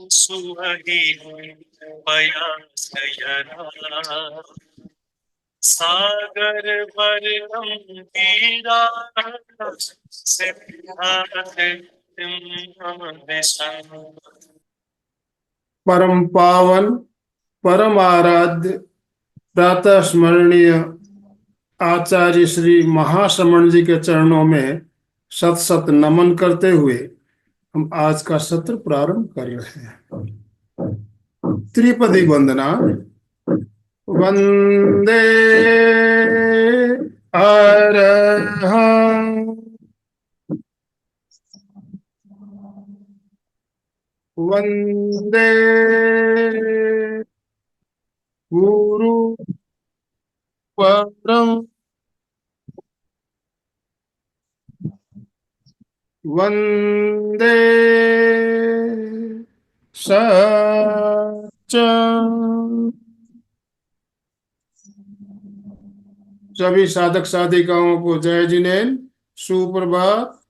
सुवही पयास यरा सागर वर्णम वीरा परम पावन परम आराध्य प्रातः स्मरणीय आचार्य श्री महाश्रमण जी के चरणों में शत शत नमन करते हुए हम आज का सत्र प्रारंभ कर रहे हैं। त्रिपदी वंदना। वंदे अरहं वंदे गुरु परम वंदे सच्चं। सभी साधक साधिकाओं को जय जिनेन्द्र, सुप्रभात,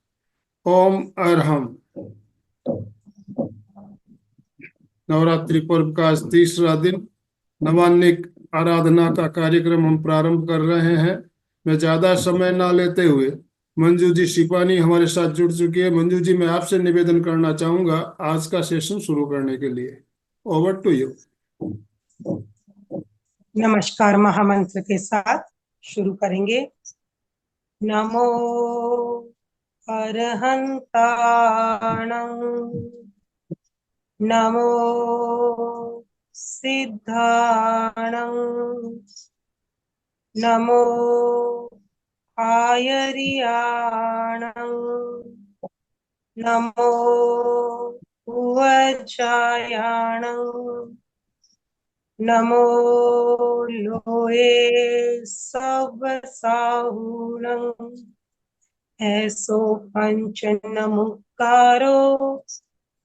ओम अरहम। नवरात्रि पर्व का आज तीसरा दिन नवान्निक आराधना का कार्यक्रम हम प्रारंभ कर रहे हैं। मैं ज्यादा समय ना लेते हुए मंजू जी सिपानी हमारे साथ जुड़ चुकी है। मंजू जी, मैं आपसे निवेदन करना चाहूंगा आज का सेशन शुरू करने के लिए। Over to you. नमस्कार। महामंत्र के साथ शुरू करेंगे। नमो अरहंताणं, नमो सिद्धाणं, नमो आयर्याणं, नमो उवज्जायाणं, नमो लोहे सवसाहुणं, ऐसो पंचनमुक्कारो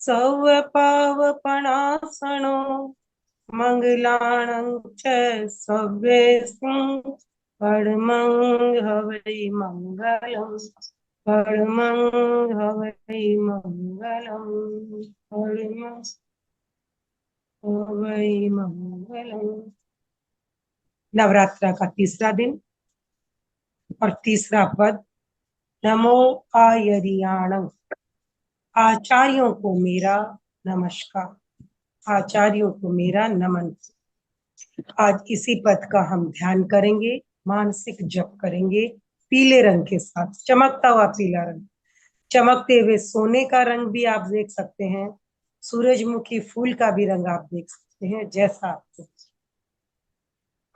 सवपावपणासनो, मंगलाणं च सव्येस्मिं परमं हवै मंगलम्, परमं हवै मंगलम्, परमं हवै मंगलम्। नवरात्र का तीसरा दिन और तीसरा पद। नमो आयर्याणं, आचार्यों को मेरा नमस्कार, आचार्यों को मेरा नमन। आज इसी पद का हम ध्यान करेंगे, मानसिक जप करेंगे पीले रंग के साथ, चमकता हुआ पीला रंग। चमकते हुए सोने का रंग भी आप देख सकते हैं, सूरजमुखी फूल का भी रंग आप देख सकते हैं, जैसा आपको।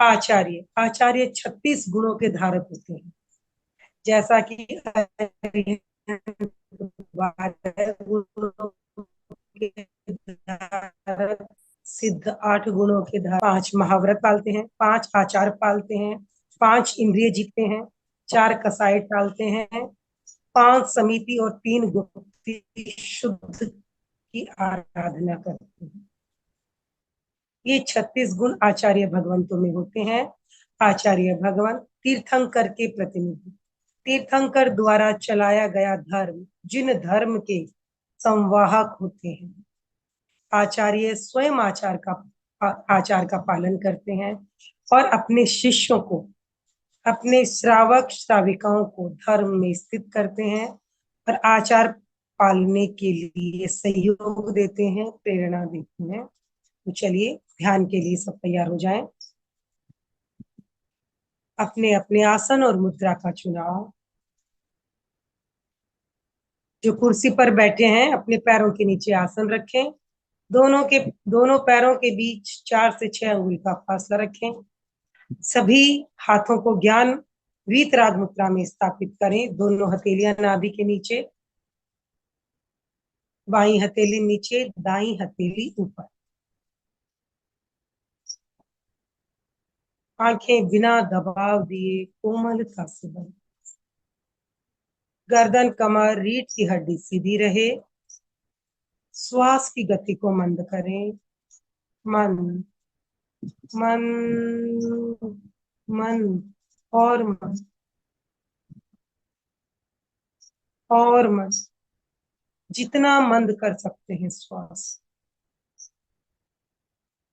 आचार्य, आचार्य 36 गुणों के धारक होते हैं, जैसा कि सिद्ध 8 गुणों के धारक, 5 महाव्रत पालते हैं, 5 आचार पालते हैं, 5 इंद्रिय जीतते हैं, 4 कसाई टालते हैं, 5 समिति और 3 गुप्ति शुद्ध की आराधना करते हैं। ये 36 गुण आचार्य भगवंतों में होते हैं। आचार्य भगवान तीर्थंकर के प्रतिनिधि, तीर्थंकर द्वारा चलाया गया धर्म, जिन धर्म के संवाहक होते हैं। आचार्य स्वयं आचार का पालन करते हैं और अपने शिष्यों को, अपने श्रावक श्राविकाओं को धर्म में स्थित करते हैं और आचार पालने के लिए सहयोग देते हैं, प्रेरणा देते हैं। तो चलिए ध्यान के लिए सब तैयार हो जाएं। अपने अपने आसन और मुद्रा का चुनाव। जो कुर्सी पर बैठे हैं अपने पैरों के नीचे आसन रखें, दोनों पैरों के बीच 4 से 6 अंगुल का फासला रखें। सभी हाथों को ज्ञान वीतराग मुद्रा में स्थापित करें। दोनों हथेलियां नाभि के नीचे, बाईं हथेली नीचे, दाईं हथेली ऊपर। आंखें बिना दबाव दिए कोमलता से बंद। गर्दन, कमर, रीढ़ की हड्डी सीधी रहे। श्वास की गति को मंद करें। मन मन मन और मन और मन। जितना मंद कर सकते हैं श्वास।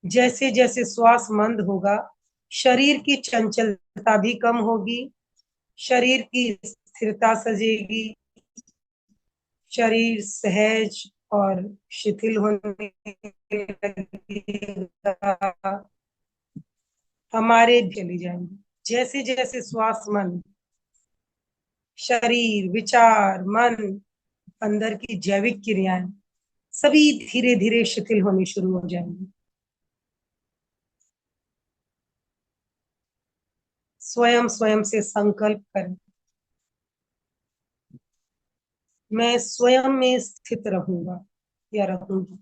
जैसे जैसे श्वास मंद होगा, शरीर की चंचलता भी कम होगी, शरीर की स्थिरता सजेगी, शरीर सहज और शिथिल होने लगेगा। हमारे चली जाएंगे जैसे जैसे श्वास मन, शरीर, विचार, मन, अंदर की जैविक क्रियाएं सभी धीरे धीरे शिथिल होनी शुरू हो जाएंगी। स्वयं स्वयं से संकल्प करें, मैं स्वयं में स्थित रहूंगा या रहूंगी,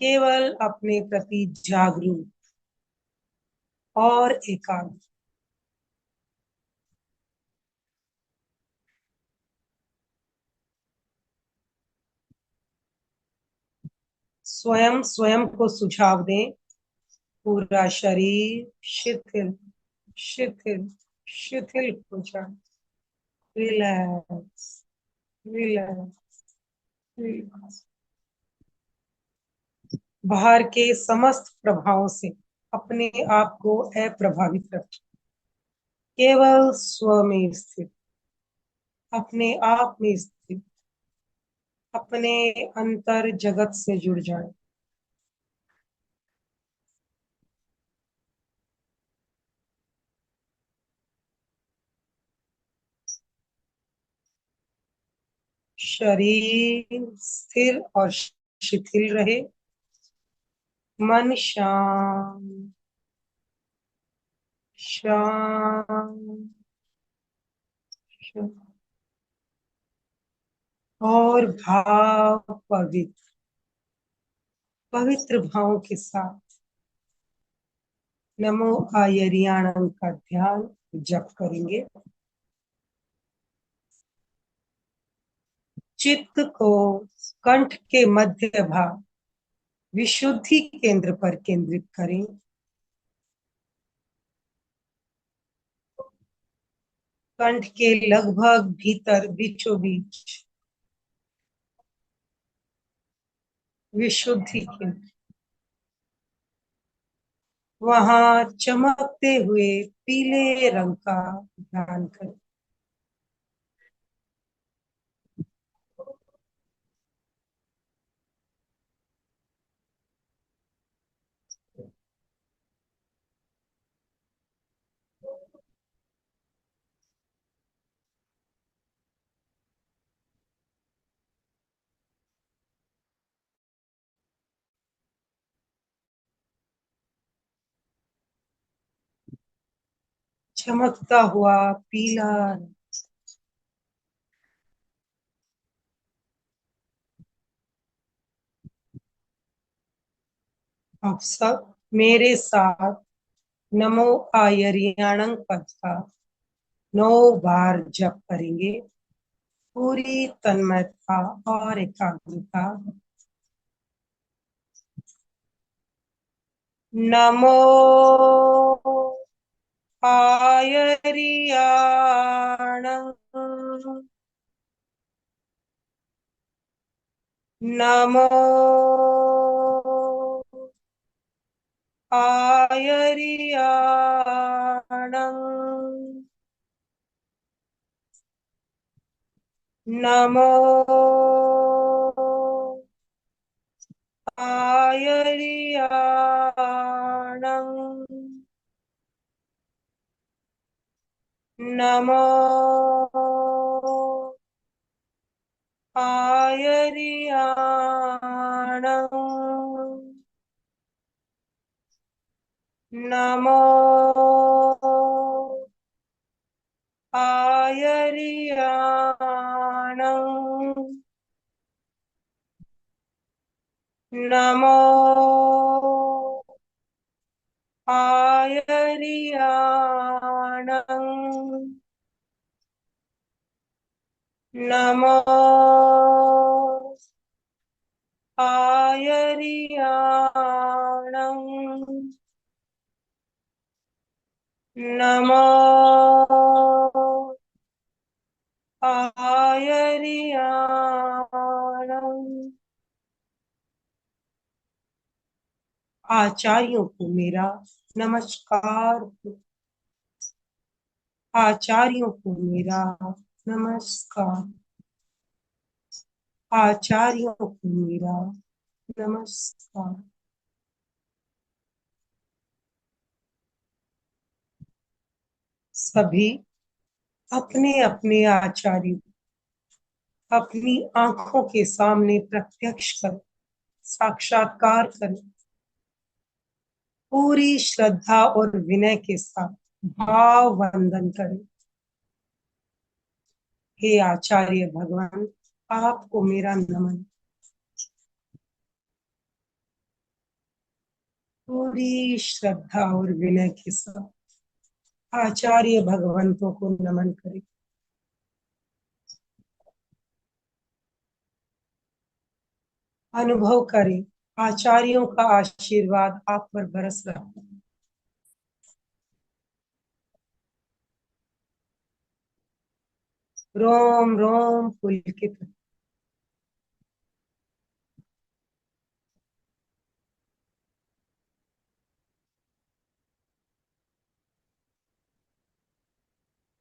केवल अपने प्रति जागरूक और एकाग्र। स्वयं स्वयं को सुझाव दें, पूरा शरीर शिथिल शिथिल शिथिल हो जाए। Relax, relax, relax. बाहर के समस्त प्रभावों से अपने आप को अप्रभावित रखें, केवल स्व में स्थित, अपने आप में स्थित, अपने अंतर जगत से जुड़ जाए। शरीर स्थिर और शिथिल रहे, मन शांत शांत शांत, और भाव पवित्र पवित्र भावों के साथ नमो आयरियाणम का ध्यान जप करेंगे। चित्त को कंठ के मध्य भाग विशुद्धि केंद्र पर केंद्रित करें। कंठ के लगभग भीतर बीचों बीच विशुद्धि केंद्र, वहां चमकते हुए पीले रंग का ध्यान करें। चमकता हुआ पीला रंग। आप सब मेरे साथ नमो आयरियाणं पद का 9 बार जप करेंगे, पूरी तन्मयता और एकाग्रता। नमो आयरियाणं, नमो आयरियाणं, नमो आयरियाणं, नमो आयरियाणं, नमो आयरियाणं, नमो आयरियाणं, नमो आयरियाणं, नमो आयरियाणं, आचार्यों को मेरा नमस्कार। आचार्यों को मेरा नमस्कार। आचार्यों को मेरा नमस्कार। सभी अपने अपने आचार्य अपनी आंखों के सामने प्रत्यक्ष कर साक्षात्कार करें। पूरी श्रद्धा और विनय के साथ भाव वंदन करें। हे आचार्य भगवान, आपको मेरा नमन। पूरी श्रद्धा और विनय के साथ आचार्य भगवंतों को नमन करें। अनुभव करें आचार्यों का आशीर्वाद आप पर बरस रहा है। रोम रोम पुलकित।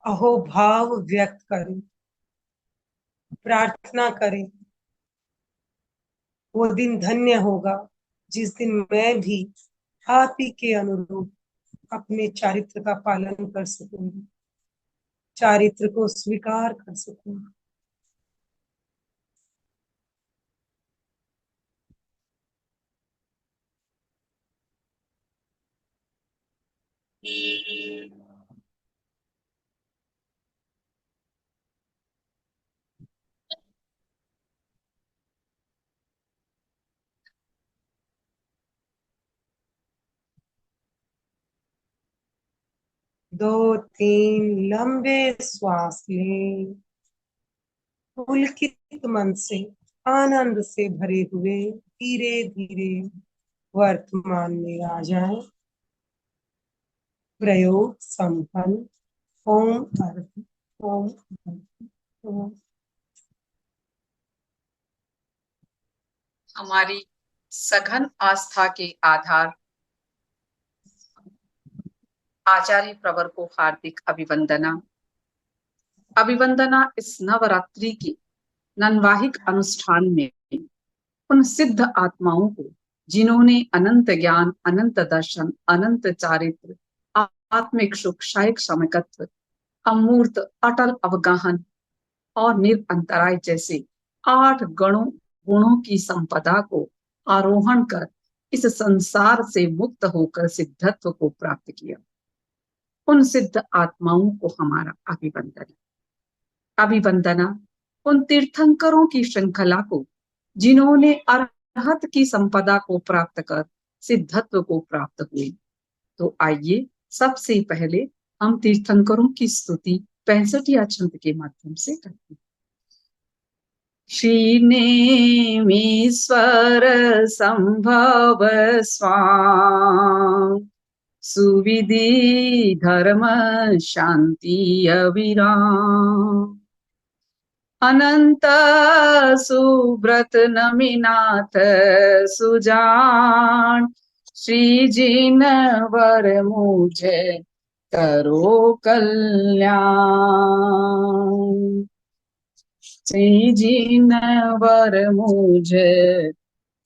अहोभाव व्यक्त करें। प्रार्थना करें वो दिन धन्य होगा जिस दिन मैं भी आप ही के अनुरूप अपने चारित्र का पालन कर सकूंगी, चारित्र को स्वीकार कर सकूंगी। दो तीन लंबे श्वास लें। पुलकित मन से आनंद से भरे हुए धीरे धीरे वर्तमान में आ जाएं। प्रयोग संपन्न। ओम अर्थ ओम अर्थ ओम। हमारी सघन आस्था के आधार आचार्य प्रवर को हार्दिक अभिवंदना। अभिवंदना इस नवरात्रि के नन्वाहिक अनुष्ठान में उन सिद्ध आत्माओं को जिन्होंने अनंत ज्ञान, अनंत दर्शन, अनंत चारित्र, आत्मिक सुख, शायिक समकत्व, अमूर्त अटल अवगाहन और निरअंतराय जैसे 8 गुणों की संपदा को आरोहण कर इस संसार से मुक्त होकर सिद्धत्व को प्राप्त किया। उन सिद्ध आत्माओं को हमारा अभिवंदन। अभिवंदना उन तीर्थंकरों की श्रृंखला को जिन्होंने अरहत की संपदा को प्राप्त कर सिद्धत्व को प्राप्त हुए। तो आइए सबसे पहले हम तीर्थंकरों की स्तुति 65 छंद के माध्यम से करते हैं। श्री नेमीश्वर संभव स्वाम सुविधि धर्म शांति अविराम अनंत सुब्रत नमिनाथ सुजान श्री जिन वर मुझे करो कल्याण। श्री जिन वर मुझे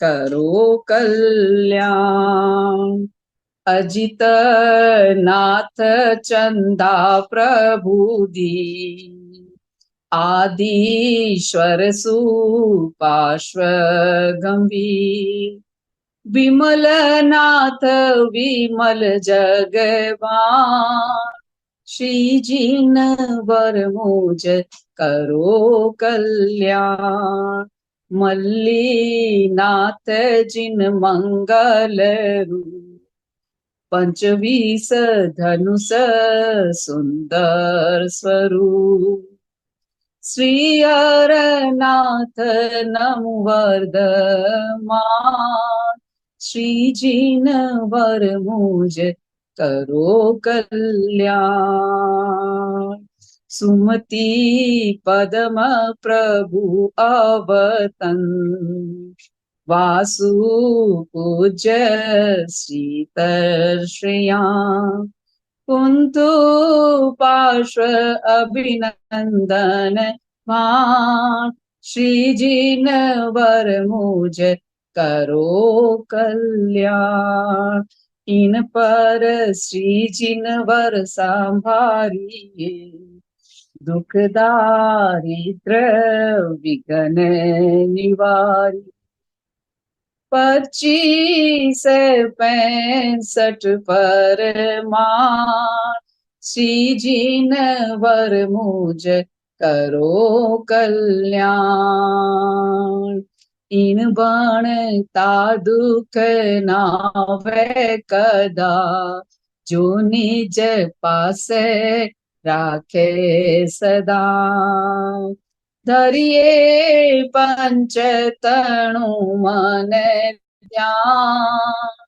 करो कल्याण। अजित नाथ चंदा प्रभु दी आदिश्वर सुपार्श्व गंभीर विमल नाथ विमल जगवान श्री जिन वर मुझ करो कल्याण। मल्लीनाथ जिन मंगल रूप 25 धनुष सुंदर स्वरूप श्री अरनाथ नमो वर्धमान श्री जिन वर मुझ करो कल्याण। सुमति पदम प्रभु अवतन वासु पूज्य श्रीतर्षया कुन्तु पार्श्व अभिनंदन मान श्रीजिन वर मुझ करो कल्याण। इन पर श्रीजिन वर संभारिए दुख दारिद्र विघ्न निवारी। 2565 परमान श्रीजिन वर मुझ करो कल्याण। इन बनता दुख नावे कदा जो निज पासे राखे सदा। धरिए पंच तणु मन ध्यान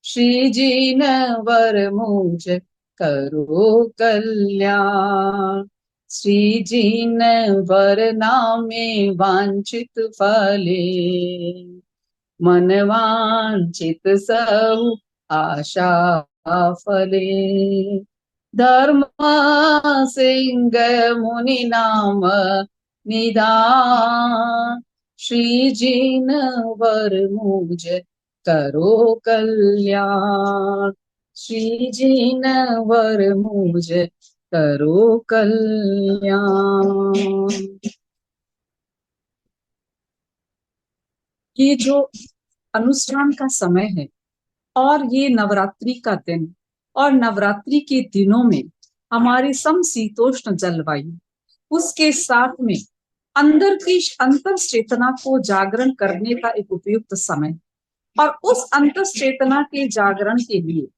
श्रीजिन वर मुझ करो कल्याण। श्रीजिन वर नामे वांछित फले मन वांछित सब आशा फले। धर्म सिंह मुनि नाम निदान श्रीजिन वर मुझ करो कल्याण। श्रीजिन वर मुझ करो कल्याण। ये जो अनुष्ठान का समय है और ये नवरात्रि का दिन और नवरात्रि के दिनों में हमारी समशीतोष्ण जलवायु, उसके साथ में अंदर की अंतर चेतना को जागरण करने का एक उपयुक्त समय और उस अंतर चेतना के जागरण के लिए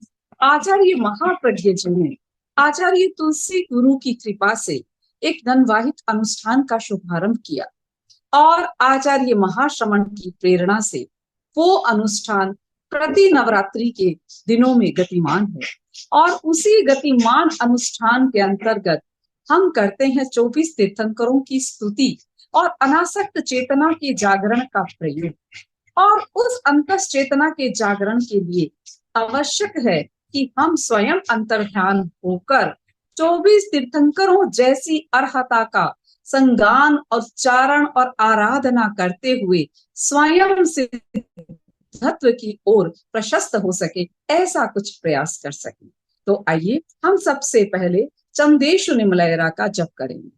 आचार्य महाप्रज्ञ जी ने आचार्य तुलसी गुरु की कृपा से एक धनवाहिक अनुष्ठान का शुभारंभ किया और आचार्य महाश्रमण की प्रेरणा से वो अनुष्ठान प्रति नवरात्रि के दिनों में गतिमान है। और उसी गतिमान अनुष्ठान के अंतर्गत हम करते हैं 24 तीर्थंकरों की स्तुति और अनासक्त चेतना के जागरण का प्रयोग। और उस अंतस चेतना के जागरण के लिए आवश्यक है कि हम स्वयं अंतर्ध्यान होकर 24 तीर्थंकरों जैसी अर्हता का संगान और उच्चारण और आराधना करते हुए स्वयं से तत्व की ओर प्रशस्त हो सके, ऐसा कुछ प्रयास कर सके। तो आइए हम सबसे पहले चंदेशु निमलयरा का जप करेंगे,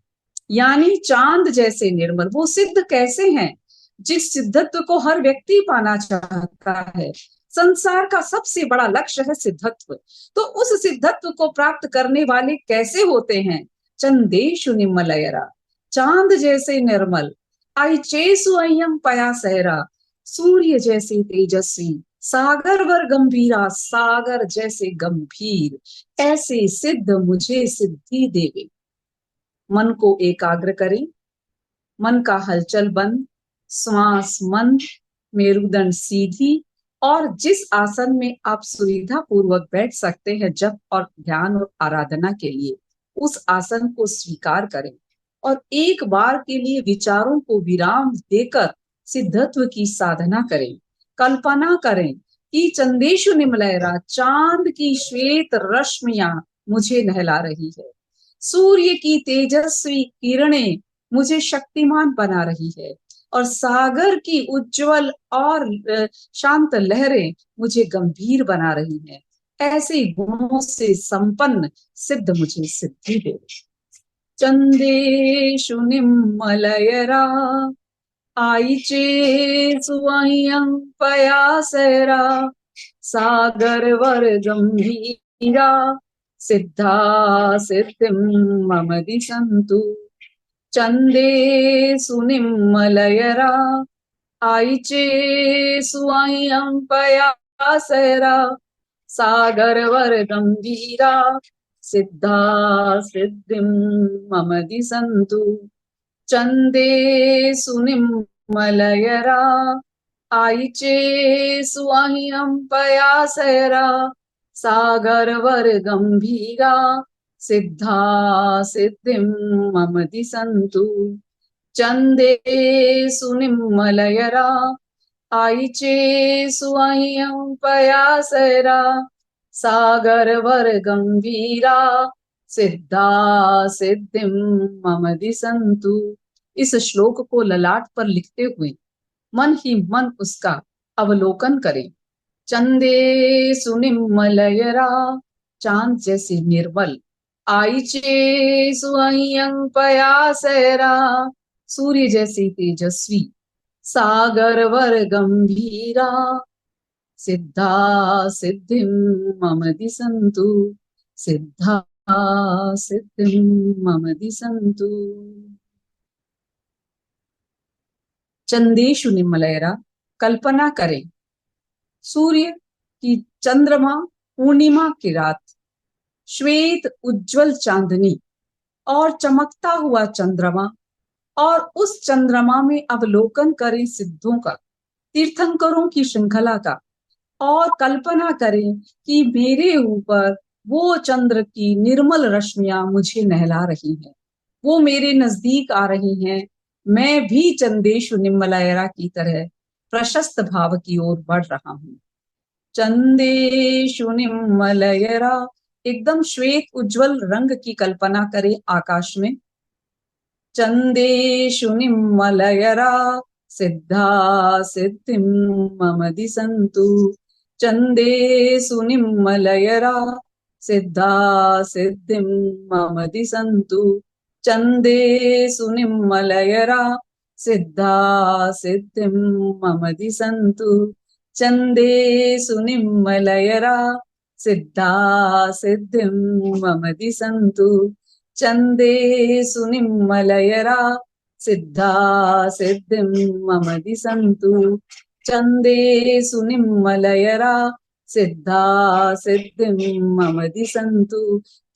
यानी चांद जैसे निर्मल। वो सिद्ध कैसे हैं? जिस सिद्धत्व को हर व्यक्ति पाना चाहता है। संसार का सबसे बड़ा लक्ष्य है सिद्धत्व। तो उस सिद्धत्व को प्राप्त करने वाले कैसे होते हैं? चंदेशु निमलयरा, चांद जैसे निर्मल। आइचेसु अय्यम पयासैरा, सूर्य जैसे तेजस्वी। सागर वर गंभीरा, सागर जैसे गंभीर। ऐसे सिद्ध मुझे सिद्धि देवे। मन को एकाग्र करें, मन का हलचल बंद, श्वास मंद, मेरुदंड सीधी। और जिस आसन में आप सुविधा पूर्वक बैठ सकते हैं जप और ध्यान और आराधना के लिए, उस आसन को स्वीकार करें और एक बार के लिए विचारों को विराम देकर सिद्धत्व की साधना करें। कल्पना करें कि चंदेशु निमलयरा, चांद की श्वेत रश्मियां मुझे नहला रही है। सूर्य की तेजस्वी किरणें मुझे शक्तिमान बना रही है और सागर की उज्जवल और शांत लहरें मुझे गंभीर बना रही हैं। ऐसे गुणों से संपन्न सिद्ध मुझे सिद्धि दे। चंदेशु निमलयरा, आइचेसु अय्यम पयासैरा। सागर वर गंभीरा, सिद्धा सिद्धिं मम दिशन्तु। चंदेशु निमलयरा, आइचेसु अय्यम पयासैरा। सागर वर गंभीरा, सिद्धा सिद्धिं मम दिशन्तु। चंदेशु निमलयरा, आइचेसु अय्यम पयासैरा। सागर वर गंभीरा, सिद्धा सिद्धिं मम दिशन्तु। चंदेशु निमलयरा, आईचे स्वयं पयासरा सागर वर गंभीरा सिद्धा सिद्धिम मम दिसंतु। इस श्लोक को ललाट पर लिखते हुए मन ही मन उसका अवलोकन करें। चंदे सुनिमलयरा, चांद जैसी निर्मल। आईचे स्वयं पयासरा, सूर्य जैसी तेजस्वी। सागर वर गंभीरा सिद्धा सिद्धिम मम दिसंतु, सिद्धा सिद्धिम मम दिसंतु। चंदेशु निमलयरा, कल्पना करें सूर्य की चंद्रमा पूर्णिमा की रात, श्वेत उज्जवल चांदनी और चमकता हुआ चंद्रमा, और उस चंद्रमा में अवलोकन करें सिद्धों का, तीर्थंकरों की श्रृंखला का, और कल्पना करें कि मेरे ऊपर वो चंद्र की निर्मल रश्मियां मुझे नहला रही हैं, वो मेरे नजदीक आ रही हैं। मैं भी चंदेशु निम्मलयरा की तरह प्रशस्त भाव की ओर बढ़ रहा हूं। चंदेशु निम्मलयरा, एकदम श्वेत उज्जवल रंग की कल्पना करें आकाश में। चंदेशु निम्मलयरा सिद्धा सिद्धिम मम दिसंतु, चंदेशु निम्मलयरा सिद्धा सिद्धिम मम दिसंतु, चंदेशु निम्मलयरा सिद्धा सिद्धिम मम दिसंतु, चंदेशु निम्मलयरा सिद्धा सिद्धिम मम दिसंतु, चंदेशु निम्मलयरा सिद्धा सिद्धिम मम दिसंतु, चंदेशु निम्मलयरा सिद्धा सिद्धिम मम दिसंतु,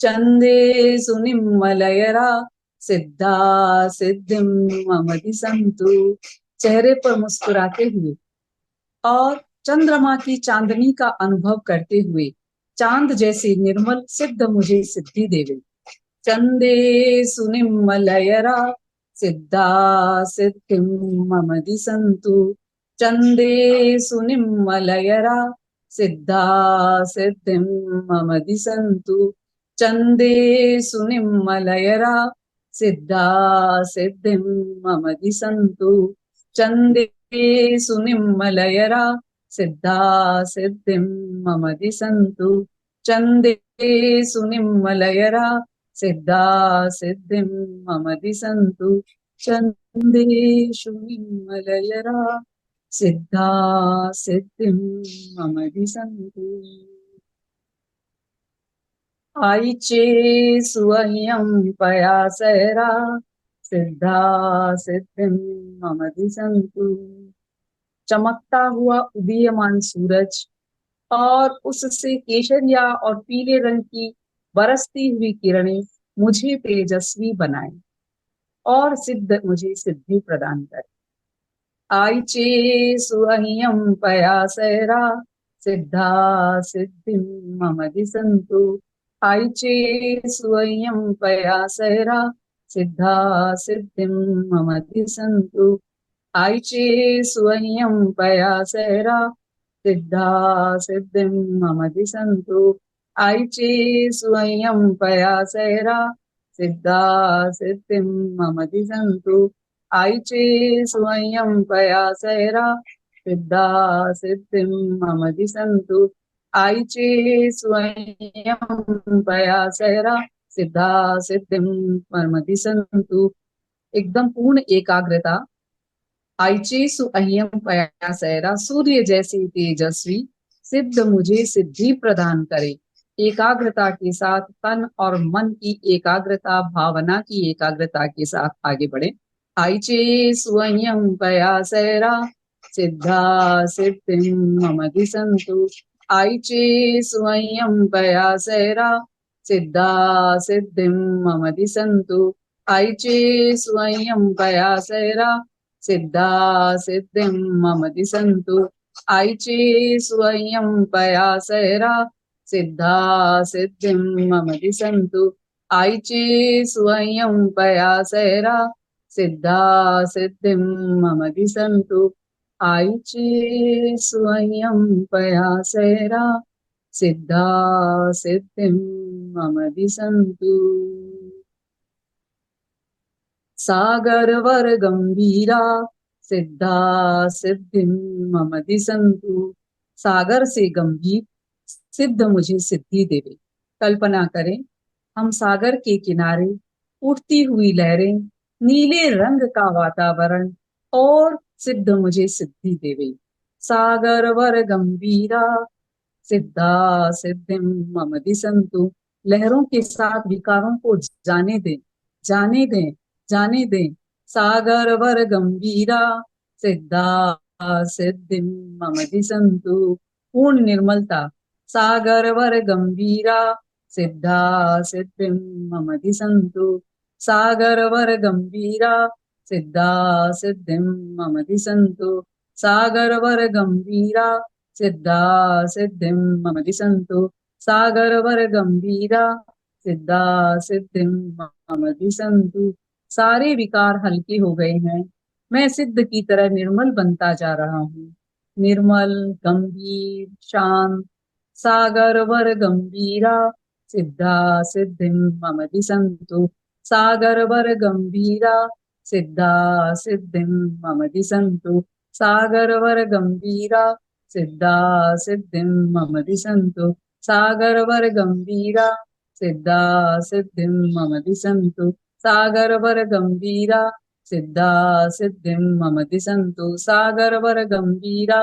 चंदेशु निम्मलयरा सिद्धा सिद्धिम मम दिसंतु। चेहरे पर मुस्कुराते हुए और चंद्रमा की चांदनी का अनुभव करते हुए चांद जैसी निर्मल सिद्ध मुझे सिद्धि देवे। चंदेशु निम्मलयरा सिद्धा सिद्धिम मम दिसंतु, चंदेशु निम्मलयरा सिद्धा सिद्धिम मम दिसंतु, चंदेशु निम्मलयरा सिद्धा सिद्धिम मम दिसंतु, चंदेशु निम्मलयरा सिद्धा सिद्धिम मम दिसंतु, चंदेशु निम्मलयरा सिद्धा सिद्धिम मम दिसंतु, चंदेशु निम्मलयरा सिद्धा सिद्धिम मम दिसंतु। आईचे स्वयं पयासरा सिद्धा सिद्धिम मम दिसंतु। चमकता हुआ उदीयमान सूरज और उससे केशरिया और पीले रंग की बरसती हुई किरणें मुझे तेजस्वी बनाए और सिद्ध मुझे सिद्धि प्रदान करे। आईचे स्वयं पयासरा सिद्धा सिद्धिम मम दिसंतु, आईचे स्वयं पयासरा सिद्धा सिद्धिम मम दिसंतु, आईचे स्वयं पयासरा सिद्धा सिद्धिम मम दिसंतु, आईचे स्वयं पयासरा सिद्धा सिद्धिम मम दिसंतु, आईचे स्वयं पयासरा सिद्धा सिद्धिम मम दिसंतु, आईचे स्वयं पयासरा सिद्धा सिद्धिम मम दिसंतु। एकदम पूर्ण एकाग्रता। आईचे सुअह्यम पयासरा, सूर्य जैसी तेजस्वी सिद्ध मुझे सिद्धि प्रदान करे। एकाग्रता के साथ तन और मन की एकाग्रता, भावना की एकाग्रता के साथ आगे बढ़े। आईचे स्वयं पयासरा सिद्धा सिद्धिम मम दिसंतु, आईचे स्वयं पयासरा सिद्धा सिद्धिम मम दिसंतु, आईचे स्वयं पयासरा सिद्धा सिद्धिम मम दिसंतु, आईचे स्वयं पयासरा सिद्धा सिद्धिम मम दिसंतु, आईचे स्वयं पयासरा सिद्धा सिद्धिम मम दिसंतु, आयुचे स्वयं पयासैरा सिद्धा सिद्धिं मम दिशन्तु सागरवर गंभीरा सिद्धा सिद्धिं मम दिशन्तु सागर से गंभीर सिद्ध मुझे सिद्धि देवे। कल्पना करें हम सागर के किनारे, उठती हुई लहरें, नीले रंग का वातावरण और सिद्ध मुझे सिद्धि देवे। सागर वर गंभीरा सिद्धा सिद्धिं मम दिशन्तु लहरों के साथ विकारों को जाने दें, जाने दें, जाने दें। सागर वर गंभीरा सिद्धा सिद्धिं मम दिशन्तु पूर्ण निर्मलता सागर वर गंभीरा सिद्धा सिद्धिं मम दिशन्तु सागर वर गंभीरा सिद्धा सिद्धिं मम दिशन्तु सागर वर गंभीरा सिद्धा सिद्धिं मम दिशन्तु सागर वर गंभीरा सिद्धा सिद्धिं मम दिशन्तु सारे विकार हल्के हो गए हैं। मैं सिद्ध की तरह निर्मल बनता जा रहा हूँ। निर्मल, गंभीर, शांत सागर वर गंभीरा सिद्धा सिद्धिं मम दिशन्तु सागर वर गंभीरा सिद्धा सिद्धिं मम दिशन्तु सागर वर गंभीरा सिद्धा सिद्धिं मम दिशन्तु सागर वर गंभीरा सिद्धा सिद्धिं मम दिशन्तु सागर वर गंभीरा सिद्धा सिद्धिं मम दिशन्तु सागर वर गंभीरा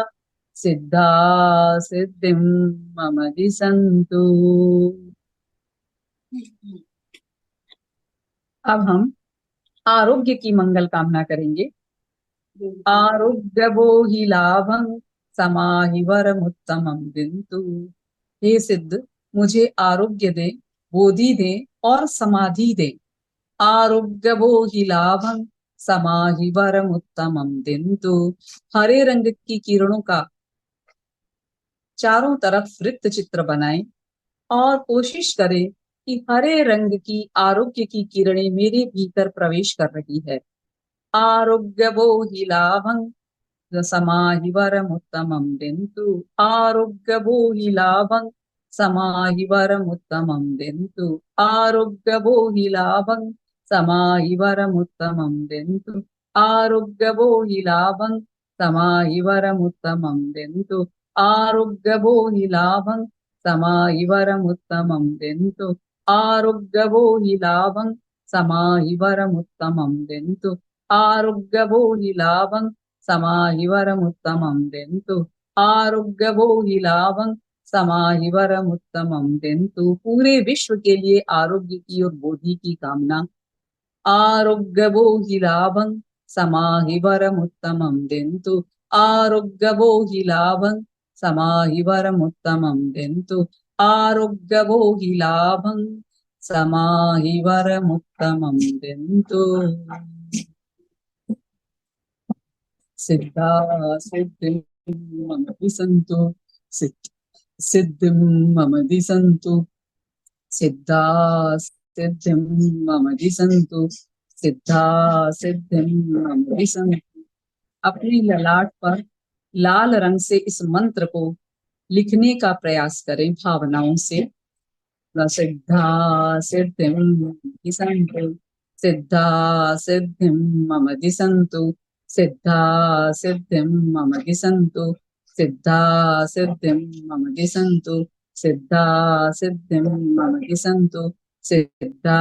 सिद्धा सिद्धिं मम दिशन्तु। अब हम आरोग्य की मंगल कामना करेंगे। आरोग्य वो ही लाभं समाहि वरमुत्तमं दिन्तु। हे सिद्ध मुझे आरोग्य दे, बोधि दे और समाधि दे। आरोग्य वो ही लाभं समाहि वरमुत्तमं दिन्तु। हरे रंग की किरणों का चारों तरफ वृत्त चित्र बनाएं और कोशिश करें कि हरे रंग की आरोग्य की किरणें मेरे भीतर प्रवेश कर रही है। आरोग्य वो ही लाभं समाहि वरमुत्तमं दिन्तु। आरोग्य वो ही लाभं समाहि वरमुत्तमं दिन्तु। आरोग्य वो ही लाभं समाहि वरमुत्तमं दिन्तु। आरोग्य वो ही लाभं समाहि वरमुत्तमं दिन्तु। आरोग्य वो ही लाभं समाहि वरमुत्तमं दिन्तु। आरोग्य वो ही लाभं समाहि वरमुत्तमं दिन्तु। आरोग्य वो ही लाभं समाहि वरमुत्तमं दिन्तु। आरोग्य वो ही लाभं समाहि वरमुत्तमं दिन्तु। पूरे विश्व के लिए आरोग्य की और बोधि की कामना। आरोग्य वो ही लाभं समाहि वरमुत्तमं दिन्तु। आरोग्य वो ही लाभं समाहि वरमुत्तमं दिन्तु। आरोग्य वो ही लाभं समाहि वरमुत्तमं दिन्तु। सिद्धा सिद्धिं मम दिशन्तु सिद्धिं मम दिशन्तु सिद्धा सिद्धिं मम दिशन्तु सिद्धा सिद्धिं मम दिशन्तु। अपने ललाट पर लाल रंग से इस मंत्र को लिखने का प्रयास करें भावनाओं से। सिद्धा सिद्धिं दिशन्तु सिद्धा सिद्धिं मम दिशन्तु सिद्धा सिद्धिं मम दिशन्तु सिद्धा सिद्धिं मम दिशन्तु सिद्धा सिद्धिं मम दिशन्तु सिद्धा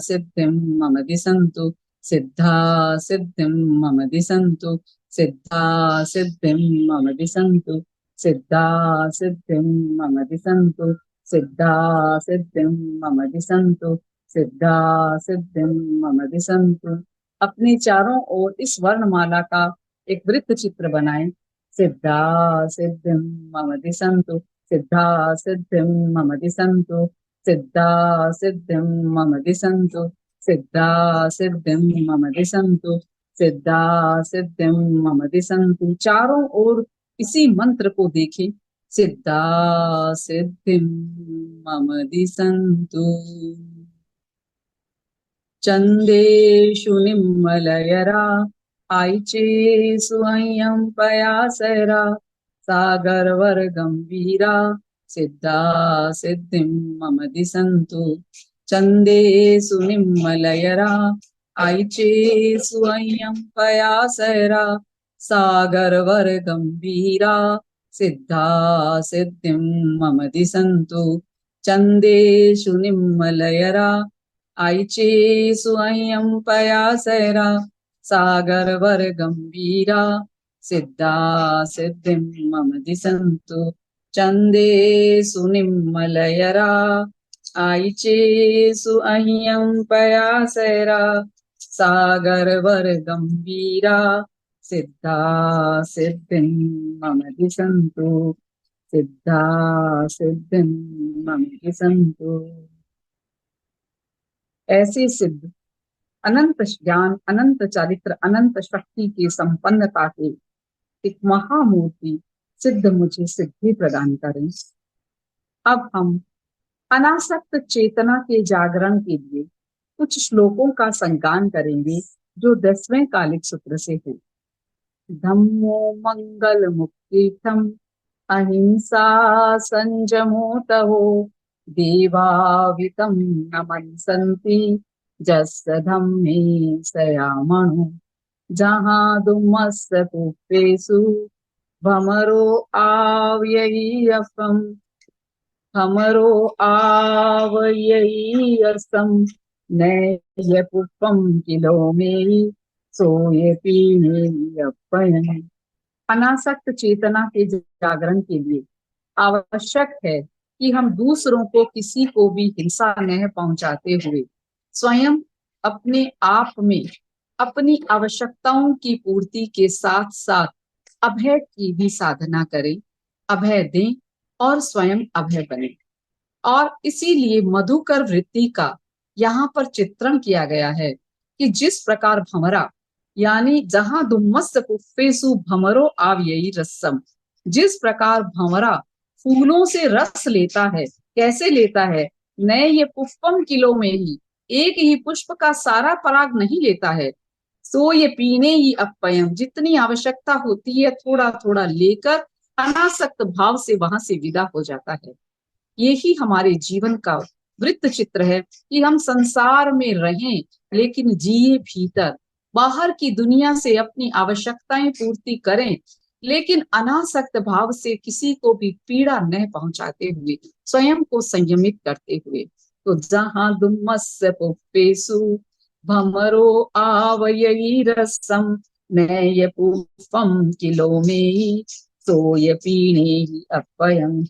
सिद्धिं मम दिशन्तु सिद्धा सिद्धिं मम दिशन्तु सिद्धा सिद्धिं मम दिशन्तु सिद्धा सिद्धिं मम दिशन्तु सिद्धा सिद्धिं मम दिशन्तु सिद्धा सिद्धिं मम दिशन्तु। अपने चारों ओर इस वर्णमाला का एक वृत्त चित्र बनाएं। सिद्धा सिद्धिं मम दिशन्तु सिद्धा सिद्धिं मम दिशन्तु सिद्धा सिद्धिं मम दिशन्तु सिद्धा सिद्धिं मम दिशन्तु सिद्धा सिद्धिं मम दिशन्तु। चारों ओर इसी मंत्र को देखें। सिद्धा सिद्धिं मम दिशन्तु। चंदेषु निम्मलयरा आईचे सुयं पयासैरा सागरवर गंभीरा सिद्धा सिद्धिं मम दिशन्तु चन्देषु निम्मलयरा आईचे सुयं पयासैरा सागरवर गंभीरा सिद्धा सिद्धिं मम दिशन्तु चन्देषु निम्मलयरा आईचे सुयं पयासैरा सागरवर गंभीरा सिद्धा सिद्धिं मम दिशन्तु चन्देषु निम्मलयरा आईचे सुयं पयासैरा सागरवर गंभीरा सिद्धा सिद्धिं मम दिशन्तु सिद्धा सिद्धिं मम दिशन्तु। ऐसे सिद्ध अनंत ज्ञान, अनंत चारित्र, अनंत शक्ति की संपन्नता के एक महामूर्ति सिद्ध मुझे सिद्धि प्रदान करें। अब हम अनासक्त चेतना के जागरण के लिए कुछ श्लोकों का संगान करेंगे जो 10वें कालिक सूत्र से है। धम्मो मंगल मुक्तिथम अहिंसा संजमो तहो देवावितं न मनसन्ति जस्य धम्मे सयामणु जहाँ दुमस्य कुप्पेषु भमरो आवययीयफम् भमरो आवययीयसम् नैय पुष्पं किलो मेयि सोयेपि मेय्यप्पयम्। अनासक्त चेतना के जागरण के लिए आवश्यक है कि हम दूसरों को किसी को भी हिंसा न पहुंचाते हुए स्वयं अपने आप में अपनी आवश्यकताओं की पूर्ति के साथ साथ अभय की भी साधना करें, अभय दें और स्वयं अभय बने। और इसीलिए मधुकर वृत्ति का यहाँ पर चित्रण किया गया है कि जिस प्रकार भंवरा यानी जहां दुम्मस्त पुष्पेषु भंवरो आवययी रसम, जिस प्रकार भंवरा फूलों से रस लेता है, कैसे लेता है, नए ये पुष्पम किलो में ही, एक ही पुष्प का सारा पराग नहीं लेता है, सो ये पीने ही अपयम, जितनी आवश्यकता होती है थोड़ा थोड़ा लेकर अनासक्त भाव से वहां से विदा हो जाता है। यही हमारे जीवन का वृत्त चित्र है कि हम संसार में रहें लेकिन जिए भीतर, बाहर की दुनिया से अपनी आवश्यकताएं पूर्ति करें लेकिन अनासक्त भाव से किसी को भी पीड़ा न पहुंचाते हुए, स्वयं को संयमित करते हुए। तो जहां दुम्मस्य पुष्पेषु भमरो आवययी रसम नैय पुष्पम किलो मेयि सोय पीनेहि अपयम्।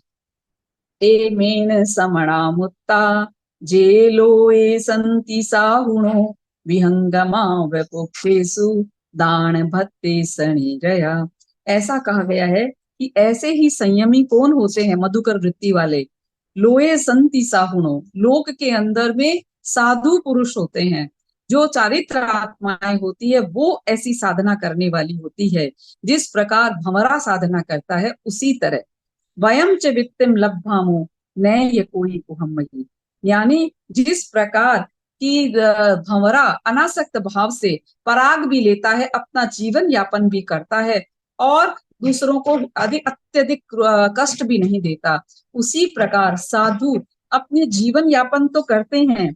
एमेन समणा मुत्ता जे लोए सन्ति साहुणो विहंगमा वपुक्षेषु दान भत्ते सनिजया। ऐसा कहा गया है कि ऐसे ही संयमी कौन होते हैं, मधुकर वृत्ति वाले। लोए संति साहुणो, लोक के अंदर में साधु पुरुष होते हैं, जो चारित्र आत्माएं होती है वो ऐसी साधना करने वाली होती है। जिस प्रकार भंवरा साधना करता है उसी तरह वयम च वित्तिम लब्धामो न ये कोई उहम्महि, यानी जिस प्रकार की भंवरा अनासक्त भाव से पराग भी लेता है, अपना जीवन यापन भी करता है और दूसरों को अत्यधिक कष्ट भी नहीं देता, उसी प्रकार साधु अपने जीवन यापन तो करते हैं।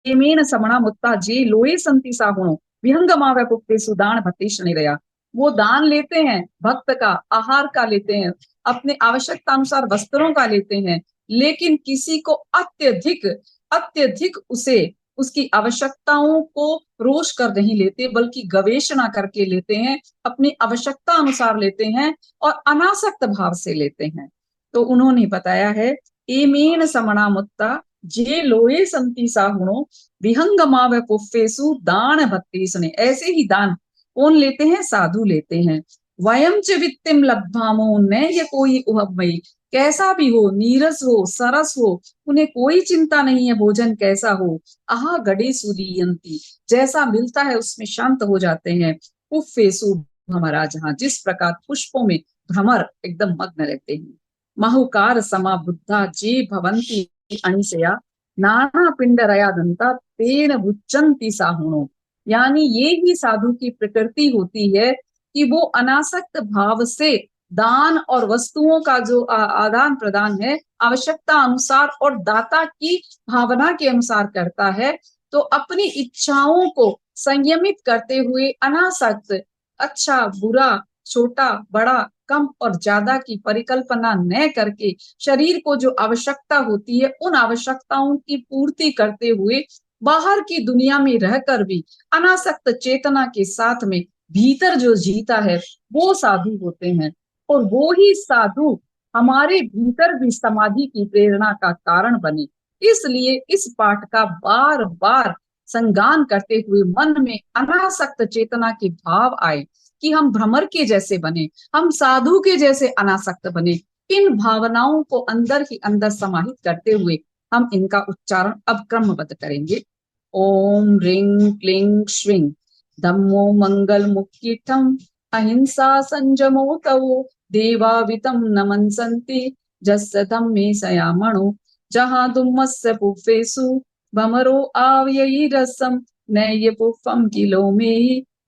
एमेन समणा मुत्ता जे लोए संति साहुणो विहंगमा वपुक्षेषु दान भत्ते शनिरया, वो दान लेते हैं, भक्त का आहार का लेते हैं, अपने आवश्यकता अनुसार वस्त्रों का लेते हैं, लेकिन किसी को अत्यधिक उसे उसकी आवश्यकताओं को रोष कर नहीं लेते, बल्कि गवेषणा करके लेते हैं, अपनी आवश्यकता अनुसार लेते हैं और अनासक्त भाव से लेते हैं। तो उन्होंने बताया है एमेन समणा मुत्ता जे लोए संति साहुणो विहंगमा वपुक्षेषु दान भत्तेषु, ऐसे ही दान कौन लेते हैं, साधु लेते हैं। वयम च वित्तिम लब्धामो न ये कोई उहम्महि, कैसा भी हो, नीरस हो, सरस हो, उन्हें कोई चिंता नहीं है भोजन कैसा हो। आहा गड़े सुदीयंती, जैसा मिलता है उसमें शांत हो जाते हैं। पुष्पेषु भ्रमरा, जहाँ जिस प्रकार पुष्पों में भ्रमर एकदम मग्न रहते हैं। माहुकार समा बुद्धा जे भवंती अनिशया नाना पिंडरया दंता तेन भुच्चन्ति साहुणो, यानी ये ही साधु की प्रकृति होती है कि वो अनासक्त भाव से दान और वस्तुओं का जो आदान प्रदान है आवश्यकता अनुसार और दाता की भावना के अनुसार करता है। तो अपनी इच्छाओं को संयमित करते हुए अनासक्त अच्छा बुरा छोटा बड़ा कम और ज्यादा की परिकल्पना न करके शरीर को जो आवश्यकता होती है उन आवश्यकताओं की पूर्ति करते हुए बाहर की दुनिया में रहकर भी अनासक्त चेतना के साथ में भीतर जो जीता है वो साधु होते हैं। और वो ही साधु हमारे भीतर भी समाधि की प्रेरणा का कारण बने। इसलिए इस पाठ का बार बार संगान करते हुए मन में अनासक्त चेतना के भाव आए कि हम भ्रमर के जैसे बने, हम साधु के जैसे अनासक्त बने। इन भावनाओं को अंदर ही अंदर समाहित करते हुए हम इनका उच्चारण अब क्रमबद्ध करेंगे। ओम ह्रीं क्लीं श्रीं धम्मो मंगल मुक्तिठम अहिंसा संयमो तवो देवावितं नमन्सन्ति जस्य धम्मे सयामणो जहाँ दुम्मस्य पुष्पेषु भमरो आवयैरसं नैय पुष्पं किलो मे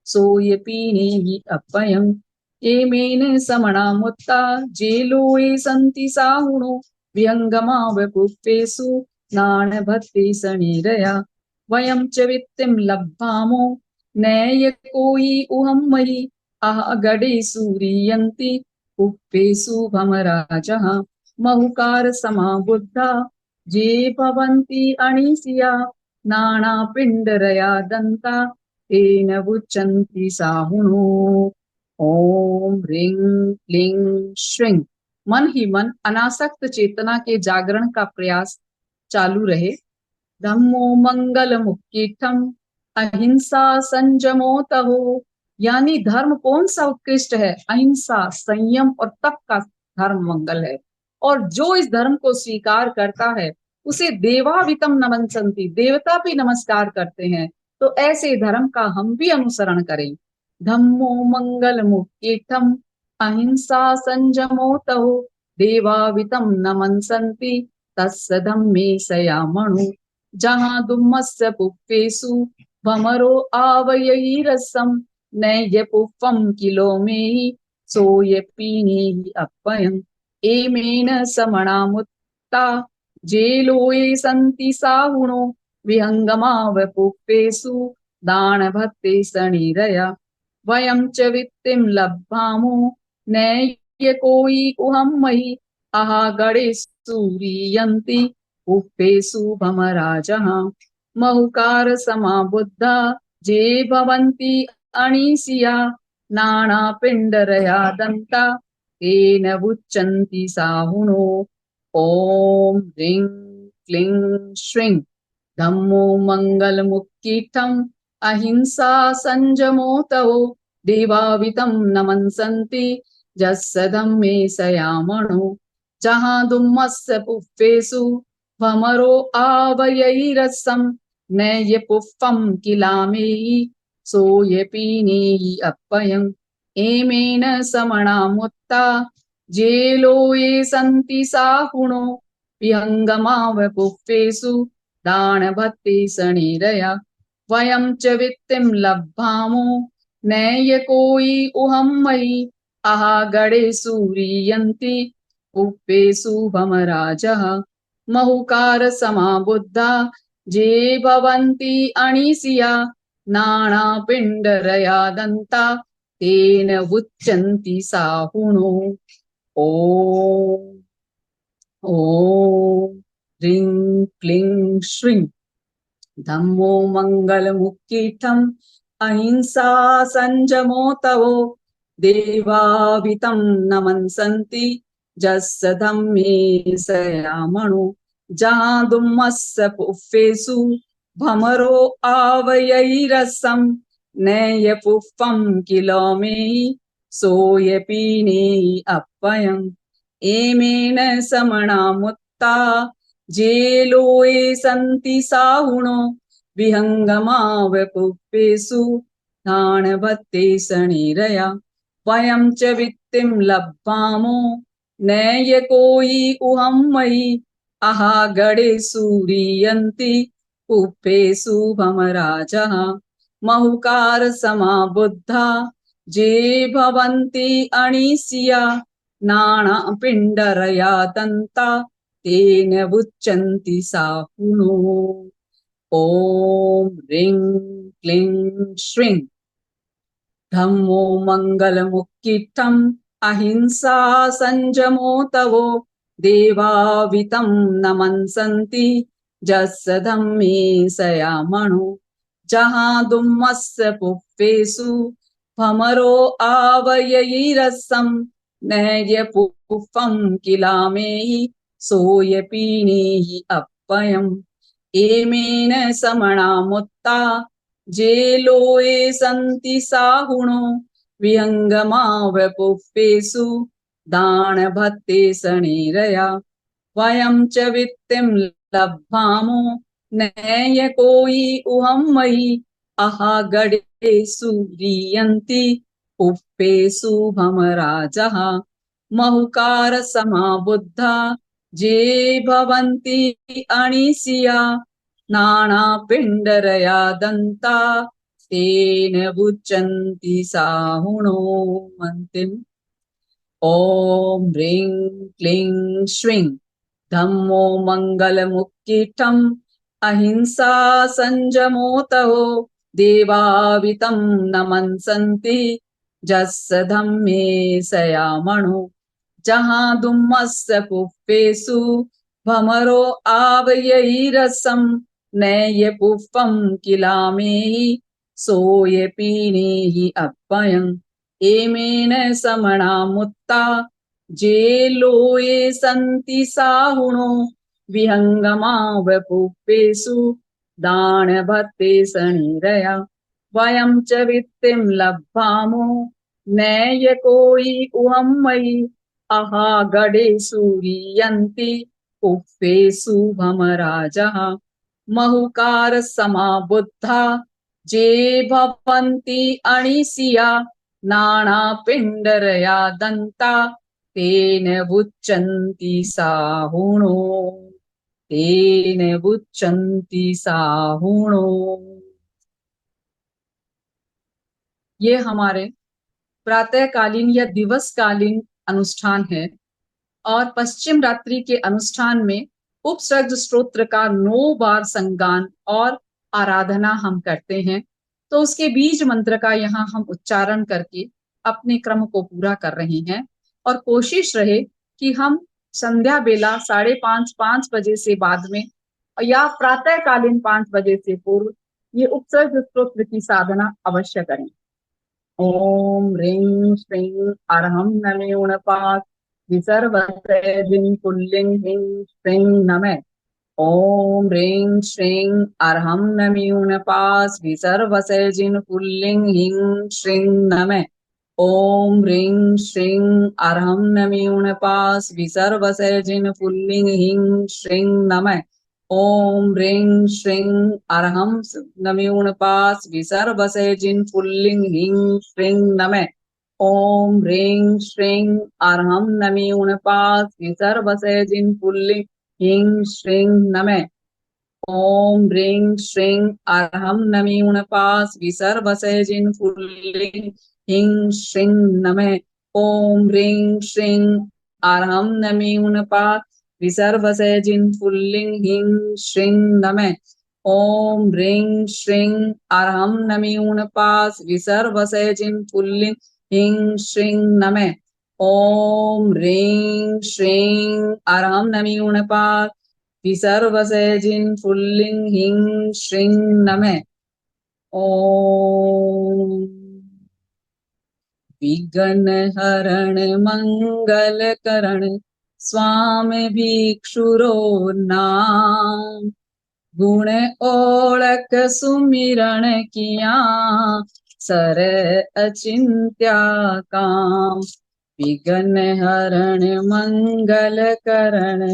सोय पीनेहि अपयम् एमेन समणा मुत्ता जेलोए सन्ति साहुणो विहंगमाव पुष्पेषु नाणभत्ते सनीरया वयं च वित्तिं लब्धामो नैय कोयि उहं मयि गडे सूरीयन्ति पुष्पेषु भमराजः महुकार समाबुद्धा जे भवन्ति अणिसिया नानापिण्डरया दन्ता तेन बुच्यन्ति साहुणो। ओम ह्रीं क्लीं श्रीं। मन ही मन अनासक्त चेतना के जागरण का प्रयास चालू रहे। धम्मो मंगल मुक्तिठम अहिंसा संयमो तहो, यानी धर्म कौन सा उत्कृष्ट है? अहिंसा संयम और तप का धर्म मंगल है। और जो इस धर्म को स्वीकार करता है उसे देवावितम नमन्सन्ति, देवता भी नमस्कार करते हैं। तो ऐसे धर्म का हम भी अनुसरण करें। धम्मो मंगल मुक्तिठम अहिंसा संयमो तहो देवावितम नमन्सन्ति तस्य धम्मे सयामणु जहाँ दुम्मस्य पुष्पेषु भमरो आवयैरसं नैय पुष्पं किलो मे सोय पीनेहि अपयम् एमेन समणा मुत्ता जेलोए सन्ति साहुणो विहंगमाव पुष्पेषु दानभत्ते सनीरया वयं च वित्तिं लब्धामो नैय कोयि उहं मयि गडे सूरीयन्ति पुष्पेषु भमराजः महुकार समाबुद्धा जे भवन्ति अणिसिया नानापिण्डरया दन्ता तेन बुच्यन्ति साहुणो। ओम ह्रीं क्लीं श्रीं धम्मो मंगल मुक्तिठम अहिंसा संयमो तवो देवावितं नमन्सन्ति जस्य धम्मे सयामणो जहाँ दुम्मस्य पुष्पेषु भमरो आवयैरसं नैय पुष्पं किलामेहि सोय पीनेहि अपयम् एमेन समणा मुत्ता जेलोए सन्ति साहुणो विहंगमाव पुष्पेषु दानभत्ते सनीरया वयं च वित्तिं लब्धामो नैय कोयि उहं मयि गडे सूरीयन्ति पुष्पेषु भमराजः महुकार समाबुद्धा जे भवन्ति अणिसिया नानापिण्डरया दन्ता तेन बुच्यन्ति साहुणो। ओम ओम ह्रीं क्लीं श्रीं धम्मो मंगल मुक्तिठम अहिंसा संयमो तवो देवावितं नमन्सन्ति जस्य धम्मे सयामणो जहाँ दुम्मस्य पुष्पेषु भमरो आवयैरसं नैय पुष्पं किलो मे सोय पीनेहि अपयम् एमेन समणा मुत्ता जेलोए सन्ति साहुणो विहंगमाव पुष्पेषु दानभत्ते सनीरया वयं च वित्तिं लब्धामो नैय कोयि उहं मयि गडे सूरीयन्ति पुष्पेषु भमराजः महुकार समाबुद्धा जे भवन्ति अणिसिया नानापिण्डरया दन्ता तेन बुच्यन्ति साहुनो। ॐ ह्रीं क्लीं श्रीं धम्मो मङ्गलमुक्किठम् अहिंसा संयमो तवो देवावितं नमन्सन्ति जस्य धम्मे सयामणो। जहाँ दुम्मस्य पुष्पेषु भमरो आवयैरसं नैय पुष्पं किलामेहि सोय पीनेहि अप्पयम्। एमेन समणा मुत्ता जे लोये सन्ति साहुणो विहङ्गमाव पुष्पेषु दानभत्ते शनिरया। वयं च वित्तिं लब्धामो नैय कोयि उहं मयि अहागडेषु ह्रियन्ति पुष्पेषु भमराजः। महुकार समाबुद्धा जे भवन्ति अणिसिया नानापिण्डरया दन्ता तेन बुच्यन्ति साहुणो। अन्तिम ॐ ह्रीं क्लीं श्रीं धम्मो मङ्गलमुक्किठम् अहिंसा संयमो तवो देवावितं नमन्सन्ति जस्य धम्मे सयामणो। जहाँ दुम्मस्य पुष्पेषु भमरो आवयैरसं नैय पुष्पं किलामेहि सोय पीनेहि अप्पयम्। एमेन समणा मुत्ता जे लोये सन्ति साहुणो विहङ्गमाव पुष्पेषु दानभत्ते शनिरया। वयं च वित्तिं लब्धामो नैय कोयि उहं मयि अहागडेषु ह्रियन्ति पुष्पेषु भमराजः। महुकार समाबुद्धा जे भवन्ति अणिसिया नानापिण्डरया दन्ता तेन बुच्यन्ति साहुणो। तेन बुच्यन्ति साहुणो। ये हमारे प्रातःकालीन या दिवसकालीन अनुष्ठान है और पश्चिम रात्रि के अनुष्ठान में उपसर्ग स्तोत्र का 9 बार संगान और आराधना हम करते हैं। तो उसके बीज मंत्र का यहाँ हम उच्चारण करके अपने क्रम को पूरा कर रहे हैं और कोशिश रहे कि हम संध्या बेला 5:30-5 बजे से बाद में या प्रातःकालीन 5 बजे से पूर्व ये उपसर्ग स्तोत्र की साधना अवश्य करें। ओम ह्रीं श्रीं अरहं नमः विसर्वसेजिं पुल्लिंग ह्रीं श्रीं नमः। ओम ह्रीं श्रीं अरहं नमः विसर्वसेजिं पुल्लिंग ह्रीं श्रीं नमः। ओम ह्रीं श्रीं अरहं नमः विसर्वसेजिं पुल्लिंग ह्रीं श्रीं नमः। ओम ह्रीं श्रीं अरहं नमः विसर्वसेजिं पुल्लिंग ह्रीं श्रीं नमः। ओम ह्रीं श्रीं अरहं नमः विसर्वसेजिं पुल्लिंग ह्रीं श्रीं नमः। ओम ह्रीं श्रीं अरहं नमः विसर्वसेजिं पुल्लिंग ह्रीं श्रीं नमः। ओम ह्रीं श्रीं अरहं नमः विसर्वसेजिं पुल्लिंग ह्रीं श्रीं नमः। ओम ह्रीं श्रीं अरहं नमः विसर्वसेजिं पुल्लिंग ह्रीं श्रीं नमः। ओम ह्रीं श्रीं अरहं नमः विसर्वसेजिं पुल्लिंग ह्रीं श्रीं नमः। ओम विघ्न हरण मंगल करण स्वामी भिक्षुरो नाम। गुण ओळख सुमिरण किया सर अचिंत्या काम। विघ्न हरण मंगल करण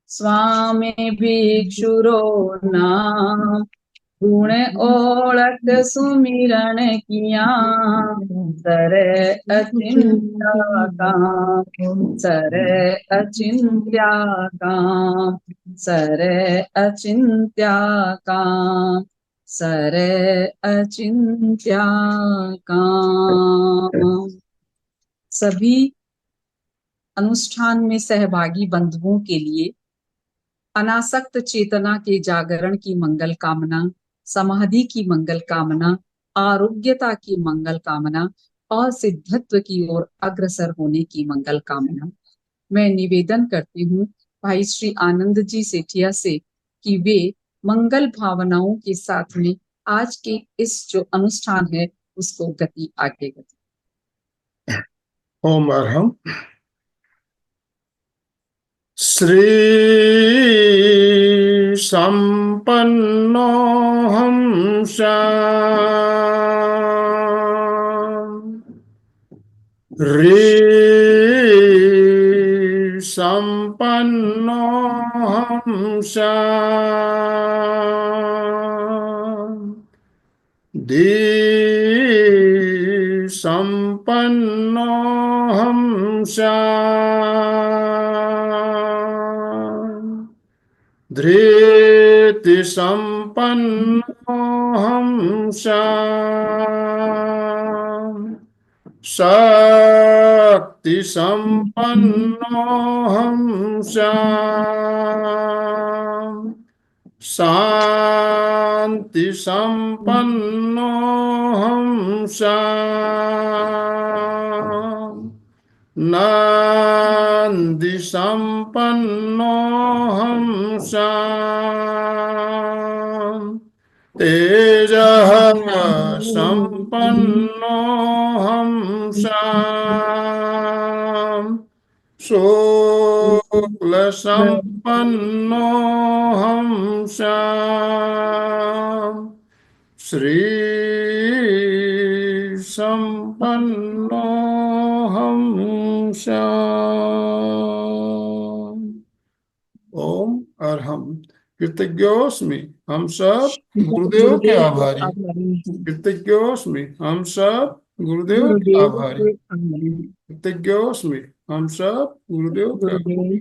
स्वामी भिक्षुरो नाम। गुण ओळख सुमिरण किया सर अचिंत्या काम। सर अचिंत्या काम। सर अचिंत्या काम। सर अचिंत्या काम। सभी अनुष्ठान में सहभागी बंधुओं के लिए अनासक्त चेतना के जागरण की मंगल कामना, समाधि की मंगल कामना, आरोग्यता की मंगल कामना और सिद्धत्व की ओर अग्रसर होने की मंगल कामना। मैं निवेदन करती हूँ भाई श्री आनंद जी सेठिया से कि वे मंगल भावनाओं के साथ में आज के इस जो अनुष्ठान है उसको गति आगे गति। ओम अर्हम। श्री संपन्नो हम रे संपन्नो हम दे संपन्नो हम धृति संपन्नो हम शक्ति संपन्नो हम शांति संपन्नो हम नंदि संपन्नो हम तेज संपन्नो हम शुक्ल संपन्नो हम श्री संपन्नो हम ओम अर्हम। कृतज्ञोस्मि, हम सब गुरुदेव के आभारी। कृतज्ञोस्मि, हम सब गुरुदेव के आभारी। कृतज्ञोस्मि, हम सब गुरुदेव के आभारी।